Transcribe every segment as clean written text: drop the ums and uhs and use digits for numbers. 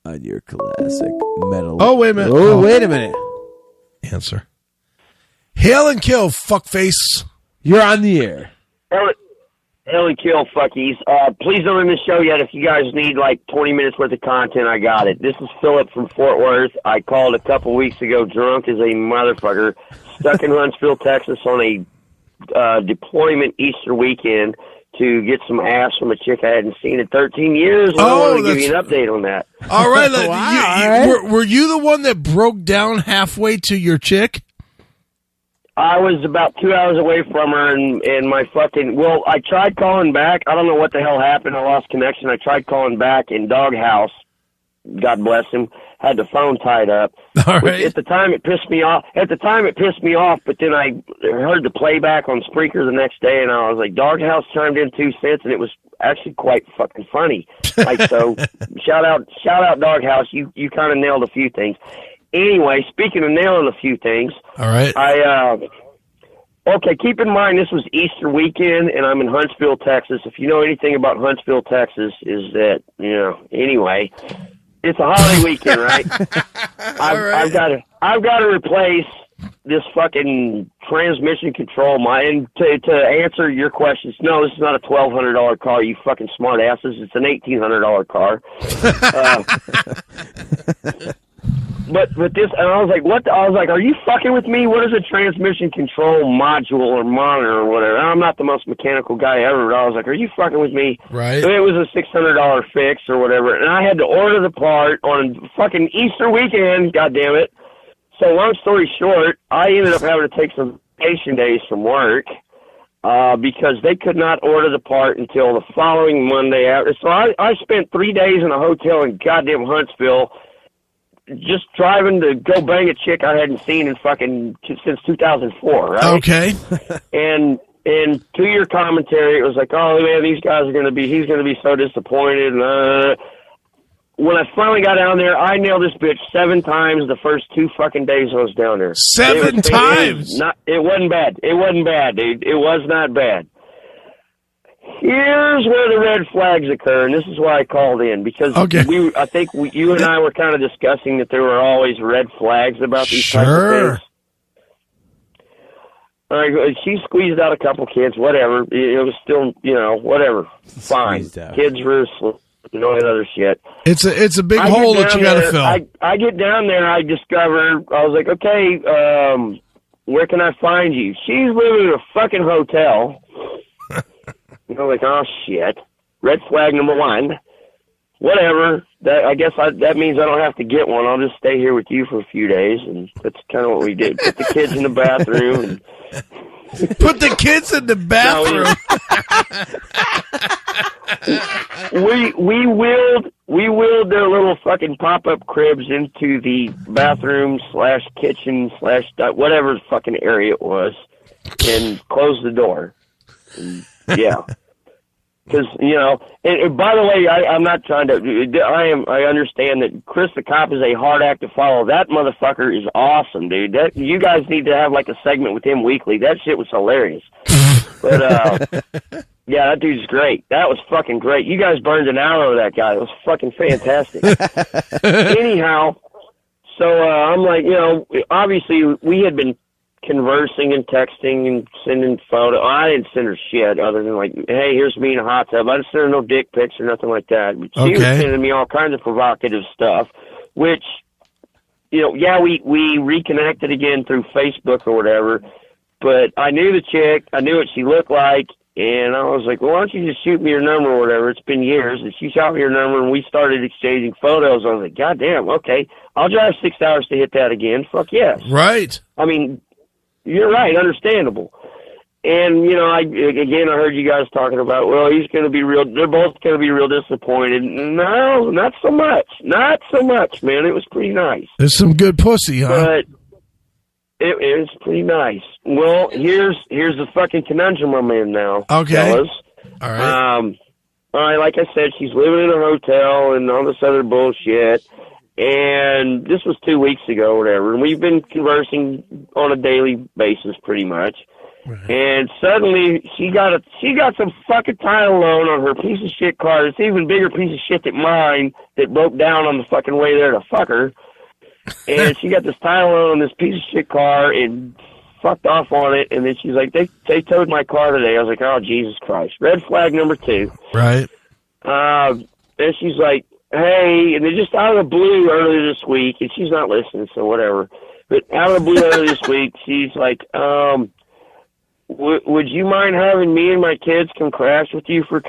on your classic metal. Oh, wait a minute. Oh, wait a minute. Answer. Hail and kill, fuckface. You're on the air. Hail and kill, fuckies. Please don't end the show yet. If you guys need like 20 minutes worth of content, I got it. This is Philip from Fort Worth. I called a couple weeks ago drunk as a motherfucker, stuck in Huntsville, Texas on a deployment Easter weekend to get some ass from a chick I hadn't seen in 13 years. And I wanted to give you an update on that. All right. Wow, Were you the one that broke down halfway to your chick? I was about 2 hours away from her, and my fucking... Well, I tried calling back. I don't know what the hell happened. I lost connection. I tried calling back, and Doghouse, God bless him, had the phone tied up. All right. At the time, it pissed me off. But then I heard the playback on Spreaker the next day, and I was like, Doghouse chimed in 2 cents, and it was actually quite fucking funny. Like, so, shout out Doghouse. You kind of nailed a few things. Anyway, speaking of nailing a few things, all right. Okay, keep in mind this was Easter weekend, and I'm in Huntsville, Texas. If you know anything about Huntsville, Texas, is that, anyway, it's a holiday weekend, right? I've got to replace this fucking transmission control. And to answer your questions, no, this is not a $1,200 car, you fucking smart asses. It's an $1,800 car. But this, and I was like, what? I was like, are you fucking with me? What is a transmission control module or monitor or whatever? I'm not the most mechanical guy ever, but I was like, are you fucking with me? Right. So it was a $600 fix or whatever, and I had to order the part on fucking Easter weekend, goddammit. So long story short, I ended up having to take some vacation days from work because they could not order the part until the following Monday after. So I spent 3 days in a hotel in goddamn Huntsville, just driving to go bang a chick I hadn't seen in fucking since 2004, right? Okay. And to your commentary, it was like, oh man, he's going to be so disappointed. When I finally got down there, I nailed this bitch 7 times the first 2 fucking days I was down there. 7 times? It wasn't bad. It wasn't bad, dude. It was not bad. Here's where the red flags occur, and this is why I called in, because I think you and I were kind of discussing that there were always red flags about these types of things. All right, she squeezed out a couple kids, whatever. It was still, whatever. Fine. Kids were and other shit. It's a big hole that you got to fill. I get down there, I discover, I was like, okay, where can I find you? She's living in a fucking hotel. Like, oh, shit. Red flag number 1. Whatever. I guess that means I don't have to get one. I'll just stay here with you for a few days, and that's kind of what we did. Put the kids in the bathroom. Put the kids in the bathroom? We wheeled their little fucking pop-up cribs into the bathroom / kitchen / whatever fucking area it was, and closed the door. Yeah, because and by the way, I'm not trying to. I understand that Chris the Cop is a hard act to follow. That motherfucker is awesome, dude. You guys need to have like a segment with him weekly. That shit was hilarious. But yeah, that dude's great. That was fucking great. You guys burned an hour of that guy. It was fucking fantastic. Anyhow, so I'm like, obviously we had been conversing and texting and sending photos. I didn't send her shit other than like, hey, here's me in a hot tub. I didn't send her no dick pics or nothing like that. But she was sending me all kinds of provocative stuff, which, we reconnected again through Facebook or whatever. But I knew the chick. I knew what she looked like. And I was like, well, why don't you just shoot me your number or whatever? It's been years. And she shot me her number, and we started exchanging photos. I was like, God damn, okay. I'll drive 6 hours to hit that again. Fuck yes. Right. I mean, you're right, understandable. And, I heard you guys talking about, well, they're both going to be real disappointed. No, not so much. Not so much, man. It was pretty nice. There's some good pussy, huh? But it was pretty nice. Well, here's the fucking conundrum I'm in now. Okay. Fellas. All right. All right, like I said, she's living in a hotel and all this other bullshit. And this was 2 weeks ago or whatever. And we've been conversing on a daily basis pretty much. And suddenly she got some fucking title loan on her piece of shit car. It's even bigger piece of shit than mine that broke down on the fucking way there to fuck her. And she got this title loan on this piece of shit car and fucked off on it. And then she's like, they towed my car today. I was like, oh, Jesus Christ. Red flag number 2. Right. And she's like, hey, and they're just out of the blue earlier this week, and she's not listening, so whatever. But out of the blue earlier this week, she's like, would you mind having me and my kids come crash with you for...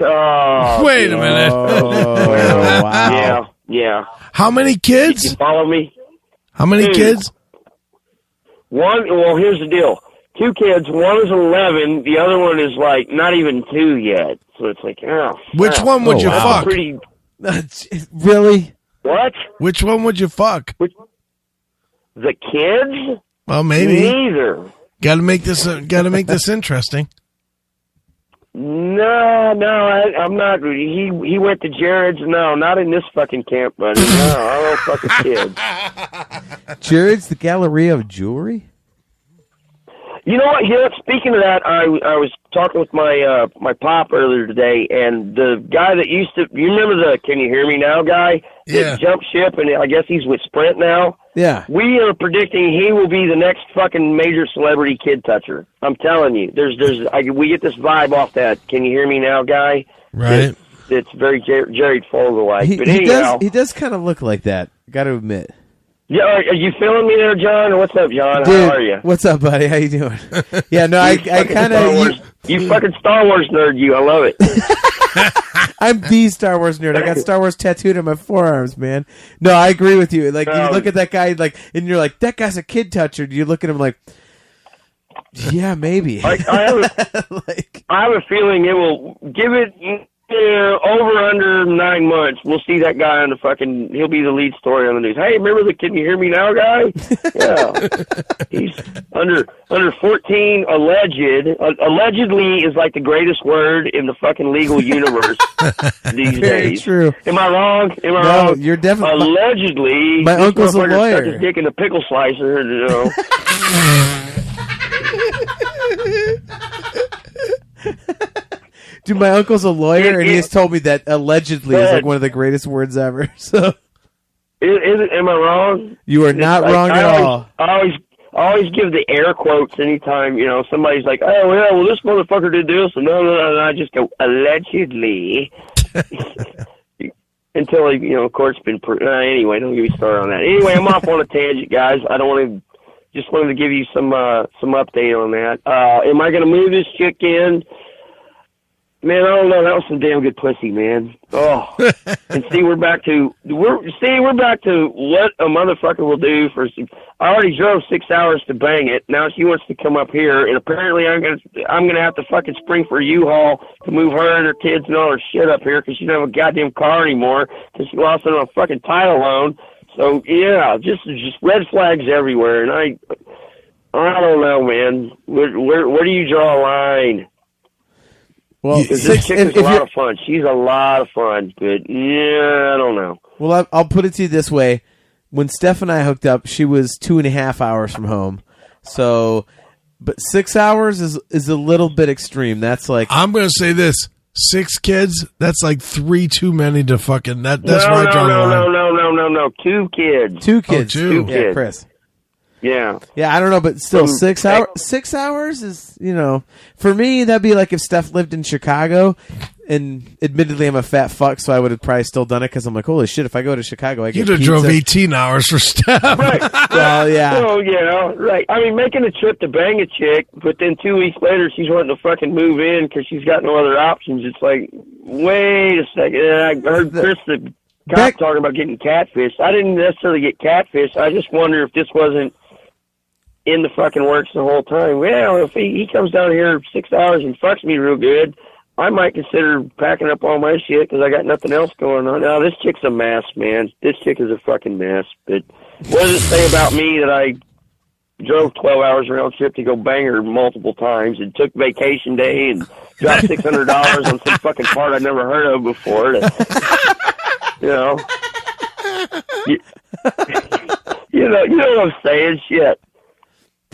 Wait a minute. Oh, wow. Yeah. How many kids? You follow me? How many kids? Well, here's the deal. 2 kids. One is 11. The other one is, like, not even 2 yet. So it's like, oh. Which one would you wow. fuck? Really? What? Which one would you fuck? The kids? Well, maybe. Neither. Got to make this interesting. No, I'm not. He went to Jared's. No, not in this fucking camp, buddy. No, I don't fuck with kids. Jared's the Galleria of Jewelry? You know what? Speaking of that, I was talking with my my pop earlier today, and the guy that used to, you remember the "Can you hear me now" guy that jumped ship, and I guess he's with Sprint now. Yeah. We are predicting he will be the next fucking major celebrity kid toucher. I'm telling you, we get this vibe off that "Can you hear me now" guy. Right. It's very Jared Fogle-like. But he does kind of look like that. Got to admit. Yeah, are you feeling me there, John? Or what's up, John? Dude, how are you? What's up, buddy? How you doing? Yeah, no, I kind of... You fucking Star Wars nerd, you. I love it. I'm the Star Wars nerd. I got Star Wars tattooed on my forearms, man. No, I agree with you. Like, you look at that guy, like, and you're like, that guy's a kid toucher. You look at him like, yeah, maybe. I have a feeling it will give it... over under 9 months, we'll see that guy on the fucking. He'll be the lead story on the news. Hey, remember the "Can you hear me now" guy? Yeah, he's under 14. Allegedly is like the greatest word in the fucking legal universe these Very days. true. Am I wrong? No, wrong? you're definitely. Allegedly, My uncle's a lawyer. Stuck his dick in a pickle slicer. You know. Dude, my uncle's a lawyer, and he has told me that allegedly is like one of the greatest words ever. So, am I wrong? You are not wrong at all. I always give the air quotes anytime, somebody's like, oh, yeah, well, this motherfucker did this. And no, I just go, allegedly. Until, of course, been anyway, don't get me started on that. Anyway, I'm off on a tangent, guys. I don't want to, just wanted to give you some update on that. Am I going to move this chick in? Man, I don't know. That was some damn good pussy, man. Oh, and see, we're back to what a motherfucker will do for. I already drove 6 hours to bang it. Now she wants to come up here, and apparently I'm gonna have to fucking spring for a U-Haul to move her and her kids and all her shit up here because she don't have a goddamn car anymore because she lost it on a fucking title loan. So yeah, just red flags everywhere, and I don't know, man. Where do you draw a line? Well, this chick is a lot of fun. She's a lot of fun, but yeah, I don't know. Well, I'll put it to you this way: when Steph and I hooked up, she was 2.5 hours from home. So, but 6 hours is a little bit extreme. That's like I'm going to say this: 6 kids. That's like 3 too many to fucking. That's no, where I draw the line. No. 2 kids. 2 kids. Oh, 2. Yeah, Chris. Yeah. Yeah, I don't know, but still 6 hours. 6 hours is, for me that'd be like if Steph lived in Chicago, and admittedly I'm a fat fuck, so I would have probably still done it because I'm like, holy shit, if I go to Chicago, I get You'd have pizza. drove 18 hours for Steph. Right. Well, yeah. Oh, right. I mean, making a trip to bang a chick, but then 2 weeks later she's wanting to fucking move in because she's got no other options. It's like, wait a second. I heard Chris the cop talking about getting catfish. I didn't necessarily get catfish. I just wonder if this wasn't in the fucking works the whole time. Well, if he comes down here 6 hours and fucks me real good, I might consider packing up all my shit because I got nothing else going on. Now, this chick's a mess, man. This chick is a fucking mess. But what does it say about me that I drove 12 hours round trip to go bang her multiple times and took vacation day and dropped $600 on some fucking part I'd never heard of before? You know what I'm saying? Shit.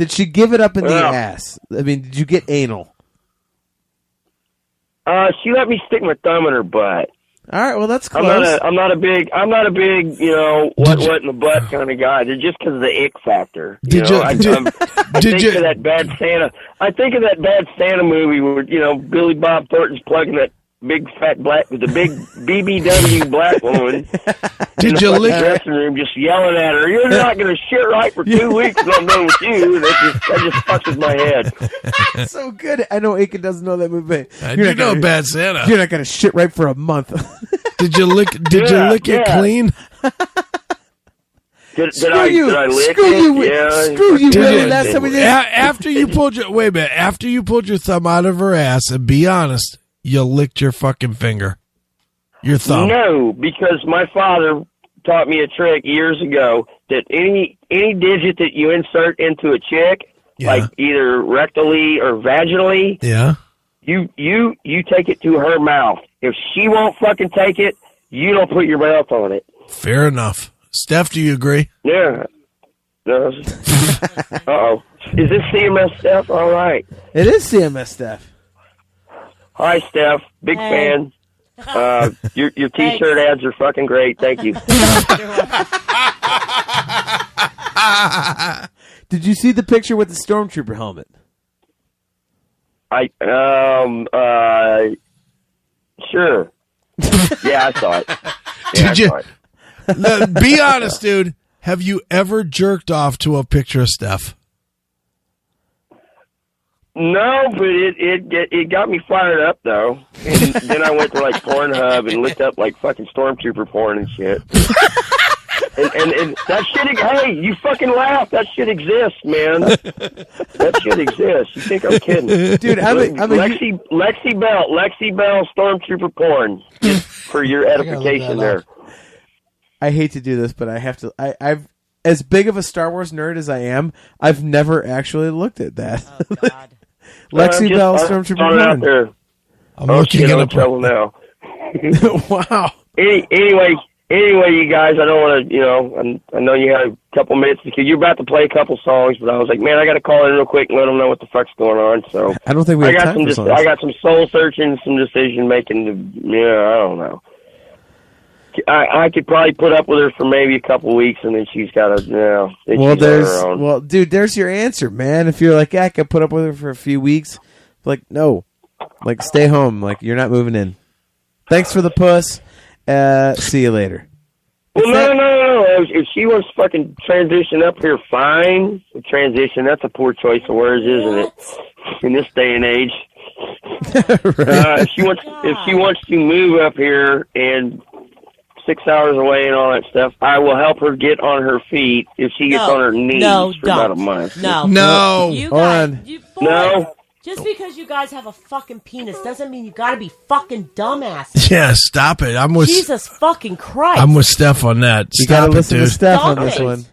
Did she give it up in the Well. ass? I mean, did you get anal? She let me stick my thumb in her butt. All right, well that's I'm close. not a big, you know, what in the butt kind of guy. They're just because of the ick factor. Did you- I did think you- of that Bad Santa. I think of that Bad Santa movie where, you know, Billy Bob Thornton's plugging that big fat black, the big BBW black woman. Did in you the lick? dressing room, just yelling at her, "You're not going to shit right for 2 weeks, and I'm done with you." That just fucks with my head. That's so good. I know Aiken doesn't know that movie. I You're do not know gonna- Bad Santa. You're not gonna shit right for a month. Did you lick? Did you Yeah, lick it yeah. clean? Did Screw I lick screw it? you, Yeah, screw you, Did Willie. you- Last time we did. After you pulled your wait a minute. After you pulled your thumb out of her ass, and be honest, you licked your fucking finger, your thumb. No, because my father taught me a trick years ago that any digit that you insert into a chick, Yeah. like either rectally or vaginally, Yeah. you take it to her mouth. If she won't fucking take it, you don't put your mouth on it. Fair enough. Steph, do you agree? Yeah. No. Uh-oh. Is this CMS Steph? All right. It is CMS Steph. Hi, Steph. Big Hey. fan. Your T-shirt ads are fucking great. Thank you. Did you see the picture with the stormtrooper helmet? Sure. Yeah, I saw it. Yeah, Did you- I saw it. Be honest, dude. Have you ever jerked off to a picture of Steph? No, but it got me fired up though. And then I went to like Pornhub and looked up like fucking stormtrooper porn and shit. and that shit. Hey, you fucking laugh. That shit exists, man. That shit exists. You think I'm kidding, Dude, Lexi Bell, stormtrooper porn. Just for your edification there. I hate to do this, but I have to. I've as big of a Star Wars nerd as I am, I've never actually looked at that. Oh, God. Lexi Bell, Just stormtrooper throwing it out porn. there. I'm Oh looking shit, at I'm a in trouble now. Wow. Anyway, you guys, I don't want to, I know you had a couple minutes because you're about to play a couple songs, but I was like, man, I got to call in real quick and let them know what the fuck's going on. So I don't think we have time for songs. I got some soul searching, some decision making. I don't know. I could probably put up with her for maybe a couple weeks, and then she's got to, then Well, she's on her own. dude, there's your answer, man. If you're like, yeah, I could put up with her for a few weeks, like, no, like, stay home, like, you're not moving in. Thanks for the puss. See you later. Well, no. If she wants to fucking transition up here, fine. Transition, that's a poor choice of words, isn't it? In this day and age. If she wants to move up here and 6 hours away and all that stuff, I will help her get on her feet if she gets on her knees for about a month. No. You Hold guys, on. you boys, No. just because you guys have a fucking penis doesn't mean you gotta be fucking dumbasses. Yeah, stop it. I'm with Jesus fucking Christ. I'm with Steph on that. You Stop gotta it, listen to dude. Steph on Stop this it. one.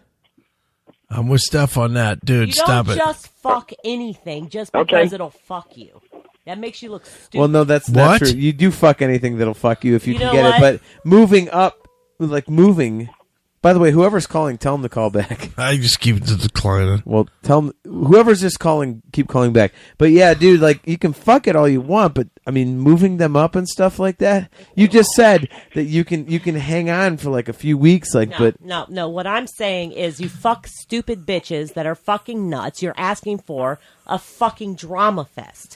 I'm with Steph on that, dude. You Stop don't it. just fuck anything just Okay. because it'll fuck you. That makes you look stupid. Well, no, that's not What? true. You do fuck anything that'll fuck you if you You can know get what? it. But moving up, like moving. By the way, whoever's calling, tell them to call back. I just keep declining. Well, tell them whoever's just calling, keep calling back. But yeah, dude, like you can fuck it all you want, but I mean, moving them up and stuff like that. You just said that you can hang on for like a few weeks, like, but No. What I'm saying is you fuck stupid bitches that are fucking nuts. You're asking for a fucking drama fest.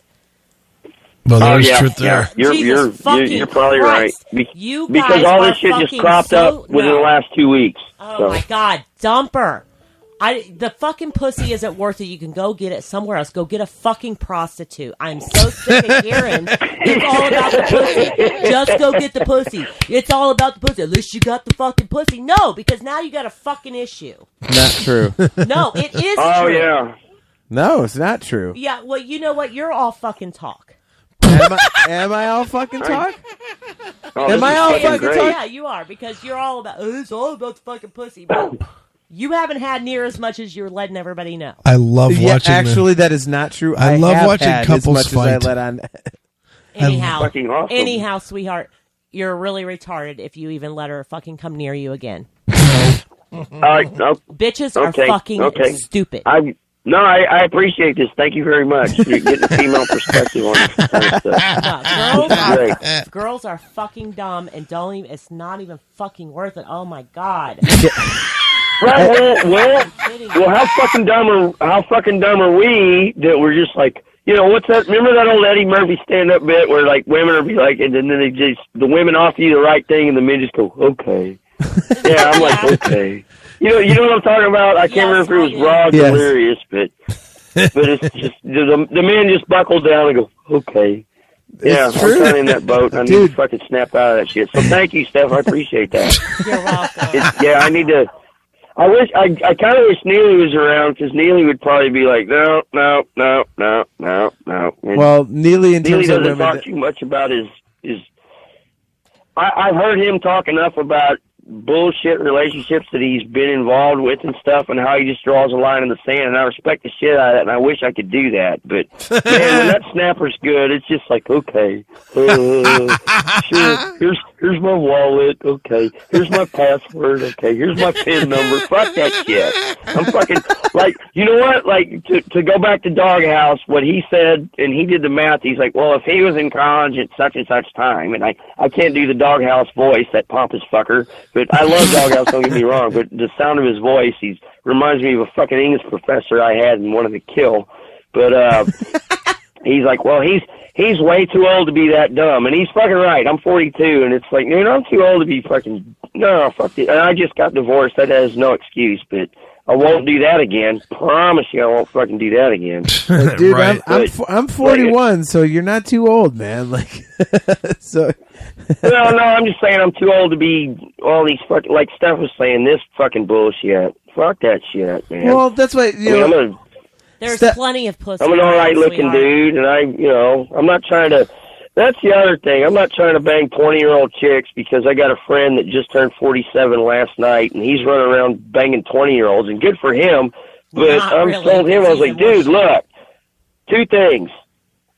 Well, Oh there's yeah, truth there. yeah. Jesus fucking You're probably Christ. right. You Because guys all are this shit just fucking cropped so- up within no. the last 2 weeks. Oh so. my God, dumper! The fucking pussy isn't worth it. You can go get it somewhere else. Go get a fucking prostitute. I'm so sick of hearing it's all about the pussy. Just go get the pussy. It's all about the pussy. At least you got the fucking pussy. No, because now you got a fucking issue. not true. No, it is Oh true. yeah. No, it's not true. Yeah, well, you know what? You're all fucking talk. Am I all fucking talk? Oh, Am this I is all fucking fucking great. talk? Yeah, you are, because you're all about, it's all about the fucking pussy. But you haven't had near as much as you're letting everybody know. I love Yeah, watching. actually, that is not true. I love have watching had couples as much fight. as I let on. Fucking awesome. Anyhow, sweetheart, you're really retarded if you even let her fucking come near you again. All right. Bitches Okay, are fucking okay. stupid. I No, I appreciate this. Thank you very much. You're getting a female perspective on this kind of stuff. No, girls are fucking dumb and don't even. It's not even fucking worth it. Oh my god. Right? Well, how fucking dumb are we that we're just like, you know, what's that? Remember that old Eddie Murphy stand-up bit where like women are be like, and then the women offer you the right thing, and the men just go, okay. Yeah, I'm like, okay. You know what I'm talking about? I can't remember if it was Raw or Delirious, but it's just the men just buckle down and go, okay. Yeah, I'm kind of in that boat. I need to fucking snap out of that shit. So thank you, Steph. I appreciate that. You're welcome. I need to. I kind of wish Neely was around, because Neely would probably be like, no. And well, Neely doesn't talk too much about his. I've heard him talk enough about bullshit relationships that he's been involved with and stuff, and how he just draws a line in the sand, and I respect the shit out of that, and I wish I could do that, but man, when that snapper's good, it's just like, okay, sure, here's my wallet, okay, here's my password, okay, here's my PIN number, fuck that shit. I'm fucking, like, you know what, like, to go back to Doghouse, what he said, and he did the math, he's like, well, if he was in college at such and such time, and I can't do the Doghouse voice, that pompous fucker, but I love Doghouse, don't get me wrong, but the sound of his voice, he reminds me of a fucking English professor I had and wanted to kill. But he's like, well, he's way too old to be that dumb, and he's fucking right. I'm 42, and it's like, dude, I'm too old to be fucking, no, fuck it. And I just got divorced. That has no excuse, but I won't do that again. Promise you I won't fucking do that again. Dude, right. I'm 41, so you're not too old, man. Like, so. No, I'm just saying I'm too old to be all these fucking, like Steph was saying, this fucking bullshit. Fuck that shit, man. Well, that's why, there's plenty of pussy. I'm an alright looking dude, and I'm not trying to, that's the other thing. I'm not trying to bang 20-year-old chicks, because I got a friend that just turned 47 last night, and he's running around banging 20-year-olds, and good for him, but told him, I was like, dude, look, two things.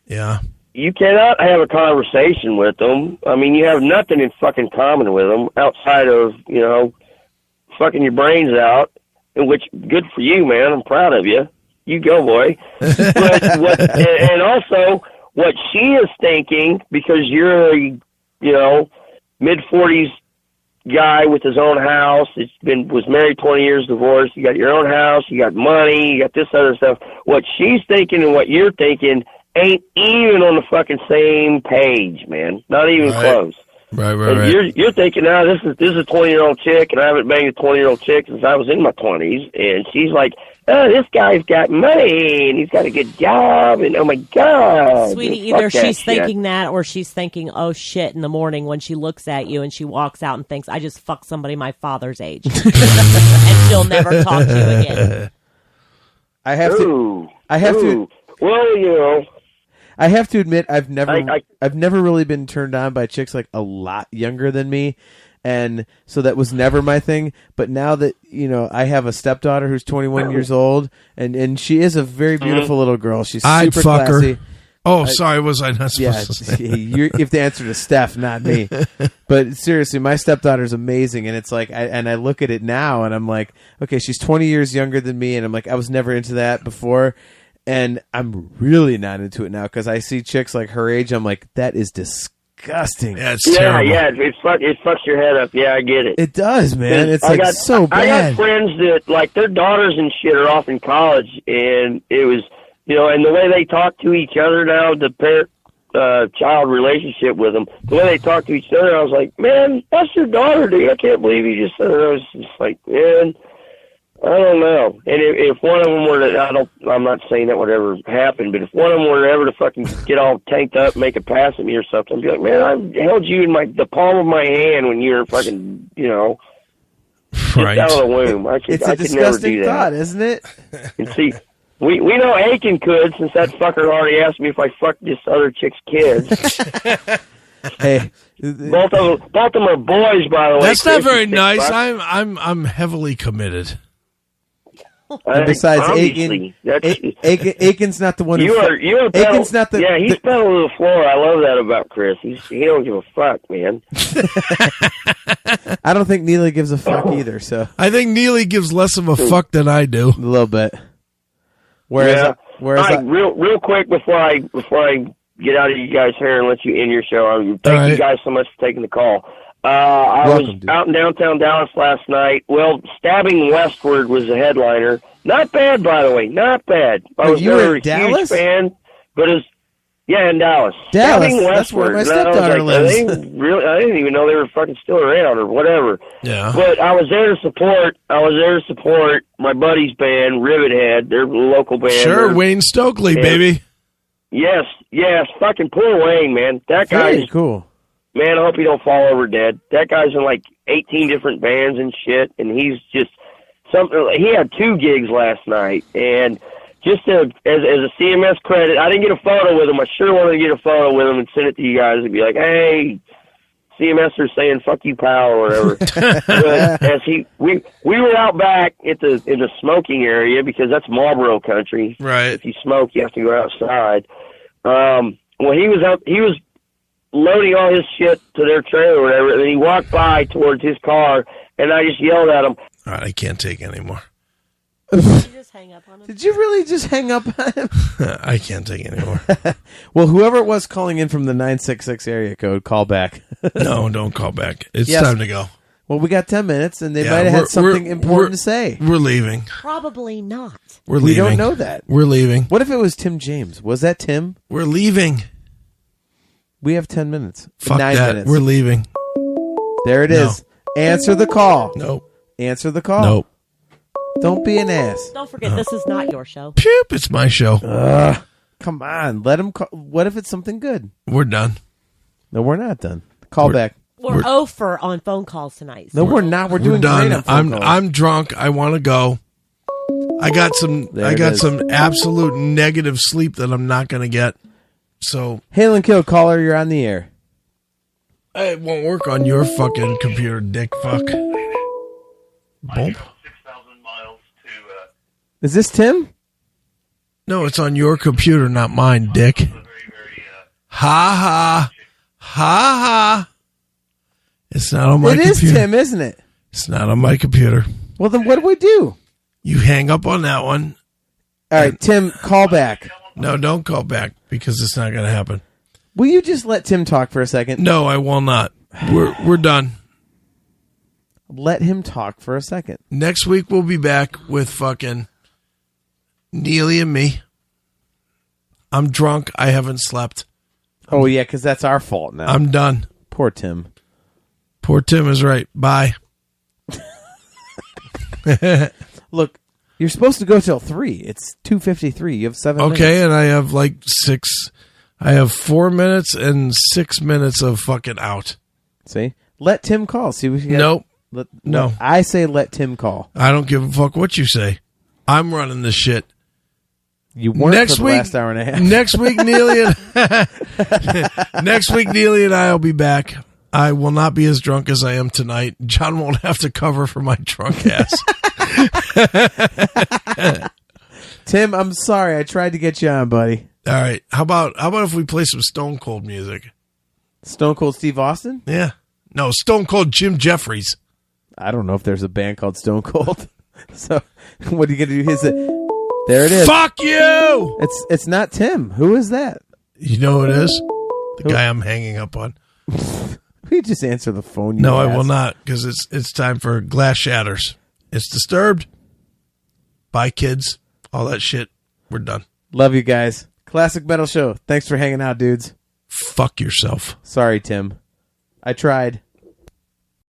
Yeah. You cannot have a conversation with them. I mean, you have nothing in fucking common with them outside of, fucking your brains out, in which, good for you, man. I'm proud of you. You go, boy. And also, what she is thinking, because you're a, mid-40s guy with his own house, was married 20 years, divorced, you got your own house, you got money, you got this other stuff. What she's thinking and what you're thinking ain't even on the fucking same page, man. Not even close. Right. You're thinking, now this is a 20-year-old chick, and I haven't banged a 20-year-old chick since I was in my 20s, and she's like, oh, this guy's got money, and he's got a good job, and oh my God. Sweetie, either she's thinking that, or she's thinking, oh shit, in the morning when she looks at you and she walks out and thinks, I just fucked somebody my father's age. And she'll never talk to you again. I have to. Well, I have to admit, I've never really been turned on by chicks like a lot younger than me, and so that was never my thing. But now that I have a stepdaughter who's 21 years old, and she is a very beautiful little girl. She's super classy. Her. Oh, sorry, was I not supposed to say? You have to answer to Steph, not me. But seriously, my stepdaughter's amazing, and it's like, I look at it now, and I'm like, okay, she's 20 years younger than me, and I'm like, I was never into that before. And I'm really not into it now, because I see chicks like her age. I'm like, that is disgusting. Yeah, it's terrible. Yeah, it fucks your head up. Yeah, I get it. It does, man. It's so bad. I got friends that, like, their daughters and shit are off in college, and it was, and the way they talk to each other now, the parent-child relationship with them, the way they talk to each other, I was like, man, that's your daughter, dude. I can't believe you just said it. I was just like, man, I don't know. And if one of them were to, I'm not saying that would ever happen, but if one of them were ever to fucking get all tanked up, make a pass at me or something, I'd be like, man, I held you in the palm of my hand when you were fucking, just out of the womb. It's a disgusting thought, isn't it? And see, we know Aiken could, since that fucker already asked me if I fucked this other chick's kids. Hey, both of them are boys, by the way. That's not very nice. I'm heavily committed. And besides, Aiken's not the one who... Aiken's not the... Yeah, he's pedaling to the floor. I love that about Chris. He don't give a fuck, man. I don't think Neely gives a fuck either, so... I think Neely gives less of a fuck than I do. A little bit. Whereas, All right, real quick before I get out of you guys' hair and let you end your show. Thank you guys so much for taking the call. I was out in downtown Dallas last night. Well, Stabbing Westward was the headliner. Not bad, by the way. Not bad. I was never a huge fan, but it's in Dallas. Stabbing Westward. That's where my stepdaughter lives. I didn't even know they were fucking still around or whatever. Yeah. But I was there to support. My buddy's band, Rivethead. They're a local band. Sure, Wayne Stokely, baby. Yes. Fucking poor Wayne, man. That guy's cool. Man, I hope he don't fall over dead. That guy's in like 18 different bands and shit, and he's just something. He had 2 gigs last night, and just as a CMS credit, I didn't get a photo with him. I sure wanted to get a photo with him and send it to you guys and be like, "Hey, CMS are saying fuck you, pal," or whatever. But we were out back in the smoking area because that's Marlboro country. Right. If you smoke, you have to go outside. Well, he was loading all his shit to their trailer or whatever, and then he walked by towards his car, and I just yelled at him. All right, I can't take anymore. Did you just hang up on him? Did you really just hang up on him? I can't take anymore. Well, whoever it was calling in from the 966 area code, call back. No, don't call back. It's time to go. Well, we got 10 minutes, and they might have had something important to say. We're leaving. Probably not. We're We leaving. don't know that. We're leaving. What if it was Tim James? Was that Tim? We're leaving. We have 10 minutes. Fuck 9 that. minutes. We're leaving. There it is. Answer the call. Nope. Answer the call. Nope. Don't be an ass. Don't forget, this is not your show. Pew, it's my show. Come on. Let him call. What if it's something good? We're done. No, we're not done. Call back. We're over on phone calls tonight. No, we're not. We're doing done. great on phone calls. I'm drunk. I want to go. I got some absolute negative sleep that I'm not going to get. So, Hail and Kill, caller, you're on the air. it won't work on your fucking computer, dick fuck. Bump. Is this Tim? No, it's on your computer, not mine, dick. Ha ha. Ha ha. It's not on my computer. It is Tim, isn't it? It's not on my computer. Well, then what do we do? You hang up on that one. All right, Tim, call back. No, don't call back because it's not going to happen. Will you just let Tim talk for a second? No, I will not. We're done. Let him talk for a second. Next week we'll be back with fucking Neely and me. I'm drunk. I haven't slept. Oh, yeah, because that's our fault now. I'm done. Poor Tim. Poor Tim is right. Bye. Look, you're supposed to go till 3. It's 2:53. You have 7 minutes. Okay, and I have like 6. I have 4 minutes and 6 minutes of fucking out. See? Let Tim call. See what you got. Nope. No. I say let Tim call. I don't give a fuck what you say. I'm running this shit. You weren't for the last hour and a half. Next week, Neely and I will be back. I will not be as drunk as I am tonight. John won't have to cover for my drunk ass. Tim, I'm sorry. I tried to get you on, buddy. All right. How about if we play some Stone Cold music? Stone Cold Steve Austin? Yeah. No, Stone Cold Jim Jeffries. I don't know if there's a band called Stone Cold. So, what are you going to do? There it is. Fuck you! It's not Tim. Who is that? You know who it is? The guy I'm hanging up on. You just answer the phone. No, I will not, because it's time for Glass Shatters. It's Disturbed. Bye, kids. All that shit. We're done. Love you guys. Classic Metal Show. Thanks for hanging out, dudes. Fuck yourself. Sorry, Tim. I tried.